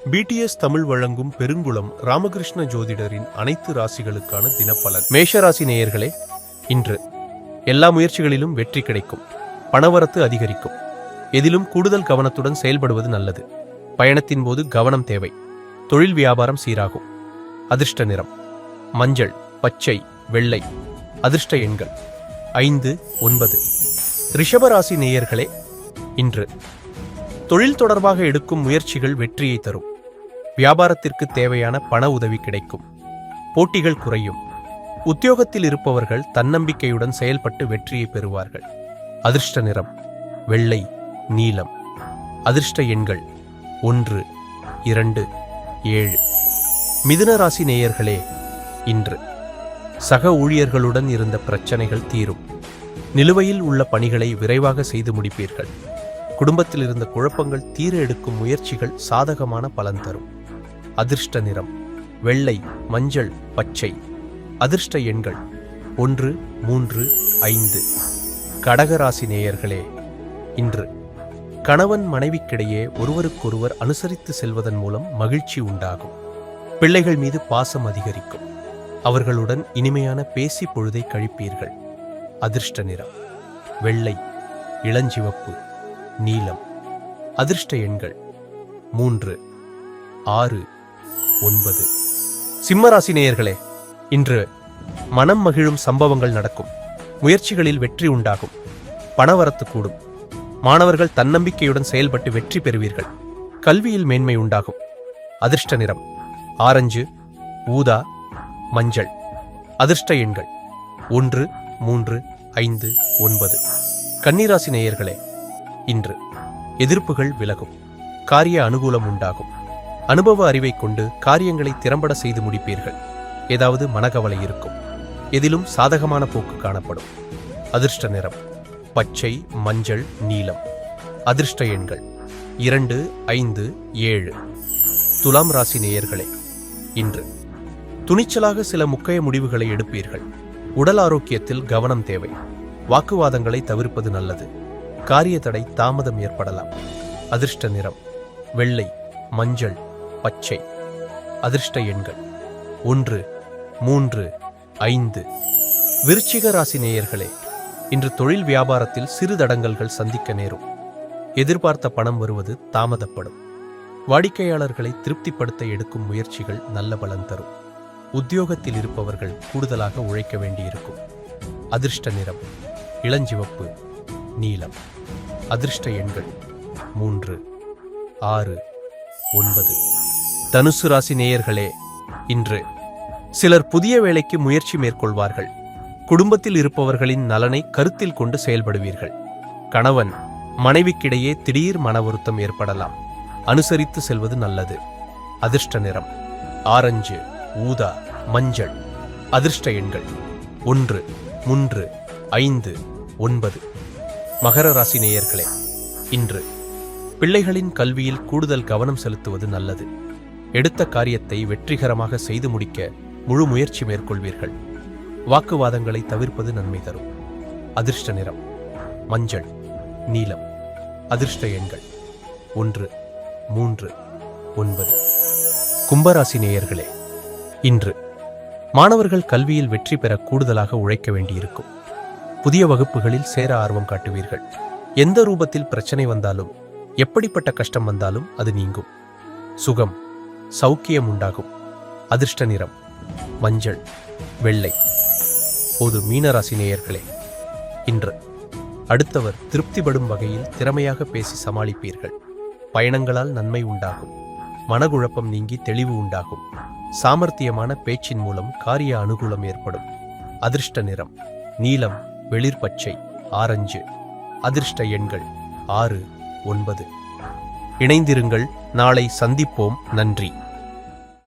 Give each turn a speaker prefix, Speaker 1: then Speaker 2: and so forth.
Speaker 1: BDS Tamil வழங்கும் பெருங்குளம் ராமகிருஷ்ண ஜோதிடரின் அனைத்து ராசிகளுக்கான தினப்பலன். மேஷராசி நேயர்களே, இன்று எல்லா முயற்சிகளிலும் வெற்றி கிடைக்கும். பணவரத்து அதிகரிக்கும். எதிலும் கூடுதல் கவனத்துடன் செயல்படுவது நல்லது. பயணத்தின் போது கவனம் தேவை. தொழில் வியாபாரம் சீராகும். அதிர்ஷ்ட நிறம் மஞ்சள், பச்சை, வெள்ளை. அதிர்ஷ்ட எண்கள் 5, 9. ரிஷபராசி நேயர்களே, இன்று தொழில் தொடர்பாக எடுக்கும் முயற்சிகள் வெற்றியை தரும். வியாபாரத்திற்கு தேவையான பண உதவி கிடைக்கும். போட்டிகள் குறையும். உத்தியோகத்தில் இருப்பவர்கள் தன்னம்பிக்கையுடன் செயல்பட்டு வெற்றியை பெறுவார்கள். அதிர்ஷ்ட நிறம் வெள்ளை, நீலம். அதிர்ஷ்ட எண்கள் 1, 2, 7. மிதுன ராசி நேயர்களே, இன்று சக ஊழியர்களுடன் இருந்த பிரச்சனைகள் தீரும். நிலுவையில் உள்ள பணிகளை விரைவாக செய்து முடிப்பீர்கள். குடும்பத்தில் இருந்த குழப்பங்கள் தீர எடுக்கும் முயற்சிகள் சாதகமான பலன் தரும். அதிர்ஷ்ட நிறம் வெள்ளை, மஞ்சள், பச்சை. அதிர்ஷ்ட எண்கள் 1, 3, 5. கடகராசி நேயர்களே, இன்று கணவன் மனைவிக்கிடையே ஒருவருக்கொருவர் அனுசரித்து செல்வதன் மூலம் மகிழ்ச்சி உண்டாகும். பிள்ளைகள் மீது பாசம் அதிகரிக்கும். அவர்களுடன் இனிமையான பேசி பொழுதை கழிப்பீர்கள். அதிர்ஷ்ட நிறம் வெள்ளை, இளஞ்சிவப்பு, நீலம். அதிர்ஷ்ட எண்கள் 3, 6, 9. சிம்மராசி நேயர்களே, இன்று மனம் மகிழும் சம்பவங்கள் நடக்கும். முயற்சிகளில் வெற்றி உண்டாகும். பணவரத்து கூடும். மாணவர்கள் தன்னம்பிக்கையுடன் செயல்பட்டு வெற்றி பெறுவீர்கள். கல்வியில் மேன்மை உண்டாகும். அதிர்ஷ்ட நிறம் ஆரஞ்சு, ஊதா, மஞ்சள். அதிர்ஷ்ட எண்கள் 1, 3, 5, 9. கன்னிராசி நேயர்களே, இன்று எதிர்ப்புகள் விலகும். காரிய அனுகூலம் உண்டாகும். அனுபவ அறிவை கொண்டு காரியங்களை திறம்பட செய்து முடிப்பீர்கள். ஏதாவது மனக்கவலை இருக்கும். எதிலும் சாதகமான போக்கு காணப்படும். அதிர்ஷ்ட நிறம் பச்சை, மஞ்சள், நீலம். அதிர்ஷ்ட எண்கள் 2, 5, 7. துலாம் ராசி நேயர்களே, இன்று துணிச்சலாக சில முக்கிய முடிவுகளை எடுப்பீர்கள். உடல் ஆரோக்கியத்தில் கவனம் தேவை. வாக்குவாதங்களை தவிர்ப்பது நல்லது. காரிய தடை தாமதம் ஏற்படலாம். அதிர்ஷ்ட நிறம் வெள்ளை, மஞ்சள், பச்சை. அதிர்ஷ்ட எண்கள் 1, 3, 5. விருச்சிக ராசி நேயர்களே, இன்று தொழில் வியாபாரத்தில் சிறு தடங்கல்கள் சந்திக்க நேரும். எதிர்பார்த்த பணம் வருவது தாமதப்படும். வாடிக்கையாளர்களை திருப்திப்படுத்த எடுக்கும் முயற்சிகள் நல்ல பலன் தரும். உத்தியோகத்தில் இருப்பவர்கள் கூடுதலாக உழைக்க வேண்டியிருக்கும். அதிர்ஷ்ட நிறம் இளஞ்சிவப்பு, நீலம். அதிர்ஷ்ட எண்கள் 3, 6, 9. தனுசு ராசி நேயர்களே, இன்று சிலர் புதிய வேலைக்கு முயற்சி மேற்கொள்வார்கள். குடும்பத்தில் இருப்பவர்களின் நலனை கருத்தில் கொண்டு செயல்படுவீர்கள். கணவன் மனைவிக்கிடையே திடீர் மன வருத்தம் ஏற்படலாம். அனுசரித்து செல்வது நல்லது. அதிர்ஷ்ட நிறம் ஆரஞ்சு, ஊதா, மஞ்சள். அதிர்ஷ்ட எண்கள் 1, 3, 5, 9. மகர ராசி நேயர்களே, இன்று பிள்ளைகளின் கல்வியில் கூடுதல் கவனம் செலுத்துவது நல்லது. எடுத்த காரியத்தை வெற்றிகரமாக செய்து முடிக்க முழு முயற்சி மேற்கொள்வீர்கள். வாக்குவாதங்களை தவிர்ப்பது நன்மை தரும். அதிர்ஷ்ட நிறம் மஞ்சள், நீலம். அதிர்ஷ்ட எண்கள் 1, 3, 9. கும்பராசி நேயர்களே, இன்று மாணவர்கள் கல்வியில் வெற்றி பெற கூடுதலாக உழைக்க வேண்டியிருக்கும். புதிய வகுப்புகளில் சேர ஆர்வம் காட்டுவீர்கள். எந்த ரூபத்தில் பிரச்சனை வந்தாலும், எப்படிப்பட்ட கஷ்டம் வந்தாலும் அது நீங்கும். சுகம், சௌக்கியம் உண்டாகும். அதிர்ஷ்ட நிறம் மஞ்சள், வெள்ளை. போது மீனராசி நேயர்களே, இன்று அடுத்தவர் திருப்திப்படும் வகையில் திறமையாக பேசி சமாளிப்பீர்கள். பயணங்களால் நன்மை உண்டாகும். மனக்குழப்பம் நீங்கி தெளிவு உண்டாகும். சாமர்த்தியமான பேச்சின் மூலம் காரிய அனுகூலம் ஏற்படும். அதிர்ஷ்ட நிறம் நீலம், வெளிர் பச்சை, ஆரஞ்சு. அதிர்ஷ்ட எண்கள் 6, 9. இணைந்திருங்கள். நாளை சந்திப்போம். நன்றி.